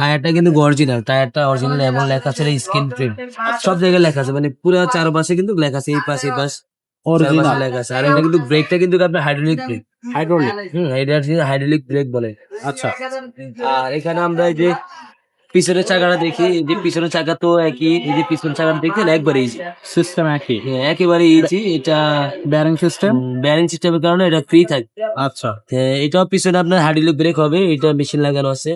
টায়ারটা কিন্তু অরিজিনাল, টায়ারটা অরিজিনাল এবং লেখা আছে স্ক্রিন প্রিন্ট, সব জায়গায় লেখা আছে, মানে পুরো চারপাশে কিন্তু লেখা আছে, এই পাশ এই পাশ চারপাশে অরিজিনাল লেখা আছে। আর এটা কিন্তু ব্রেকটা কিন্তু আপনার হাইড্রোলিক ব্রেক। হাইড্রোলিক। এটা হাইড্রোলিক ব্রেক বলে। আচ্ছা আর এখানে আমরা এই যে পিছনের চাকাটা দেখি, এই যে পিছনের চাকা তো একই, এই যে পিছনের চাকাটা দেখতে একবারে ইজি, সিস্টেম একই, একেবারে ইজি। এটা ব্যারিং সিস্টেম। ব্যারিং সিস্টেমের কারণে এটা ফ্রি থাকে। আচ্ছা এটাও পিছনে আপনার হাইড্রোলিক ব্রেক হবে, এটা মেশিন লাগানো আছে।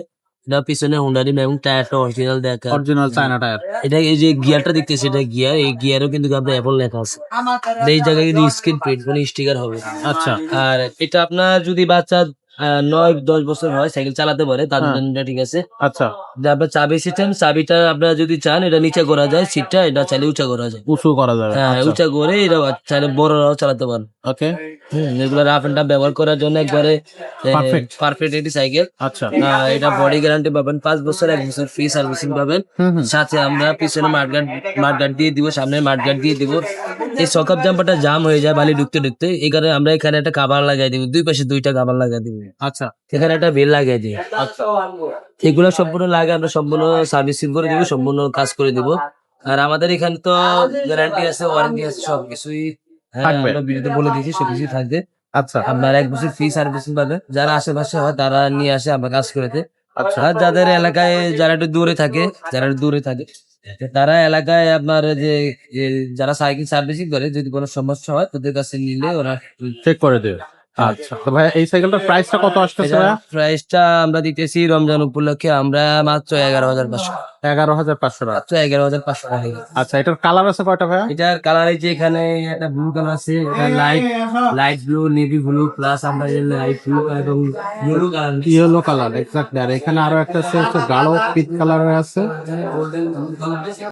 এটা পিছনে হুন্ডা রিম এবং টায়ারটা অরিজিনাল দেখা। Original China tyre. এটা এই যে গিয়ারটা দেখতেছি, এটা গিয়ার, এই গিয়ারও কিন্তু আপনার অ্যাপল লেখা আছে। এই জায়গায় কিন্তু স্ক্রিন প্রিন্ট মানে স্টিকার হবে। আচ্ছা আর এটা আপনার যদি বাচ্চা 9-10 বছর হয়, সাইকেল চালাতে পারে, তাদের জন্য এটা ঠিক আছে। আচ্ছা যে আপনার চাবি সিস্টেম, চাবিটা আপনারা যদি চান এটা নিচে করা যায়, সিটটা এটা চাইলে উঁচা করা যায়। উঁচু করা যাবে। হ্যাঁ, উঁচা করে এটা চাইলে বড়রাও চালাতে পারেন। ওকে এগুলো রাফ এন্ড টাফ ব্যবহার করার জন্য একবারে পারফেক্ট। পারফেক্ট একটি সাইকেল। আচ্ছা এটা বডি গ্যারান্টি পাবেন 5 বছর, 1 বছর ফ্রি সার্ভিসিং পাবেন। সাথে আমরা পিছনে মাঠগার্ড দিয়ে দিব, সামনে মাঠগার্ড দিয়ে দিব। এই সকাপ জাম্পারটা জাম হয়ে যায় বালি ঢুকতে ঢুকতে, এই কারণে আমরা এখানে একটা কাভার লাগাই দিব, দুই পাশে 2টা কাভার লাগাই দিব। আচ্ছা এখানে একটা বেল লাগাই দিই। এগুলো সম্পূর্ণ লাগে, আমরা সম্পূর্ণ সার্ভিসিং করে দিব, সম্পূর্ণ কাজ করে দিব। আর আমাদের এখানে তো গ্যারান্টি আছে, ওয়ারেন্টি আছে, সবকিছুই থাকবে। আমরা ভিডিওতে বলে দিয়েছি, সবকিছুই থাকবে। আচ্ছা আপনার 1 বছর ফ্রি সার্ভিসিং পাবে। যারা আশেপাশে হয় তারা নিয়ে আসে আমরা কাজ করতে। আচ্ছা আর যাদের এলাকায় যারা একটু দূরে থাকে, তারা এলাকায় আপনার যে যারা সাইকেল সার্ভিসিং করে, যদি কোনো সমস্যা হয় তাদের কাছে নিলে ওরা চেক করে দেবে। আচ্ছা তো ভাই এই সাইকেলটার প্রাইসটা কত আসতেছে ভাইয়া? প্রাইসটা আমরা দিতেছি রমজান উপলক্ষে আমরা মাত্র 11,500। 11,500 টাকা। মাত্র 11,500 টাকা। আচ্ছা এটার কালার আছে কয়টা ভাইয়া? এটার কালার এই যে এখানে একটা ব্লু কালার আছে, এটা light blue, navy blue, plus আমরা লাইট ব্লু এবং blue colour, yellow colour exactly. আর এখানে আরো একটা আছে গাঢ় পিচ কালারের আছে। Golden colour.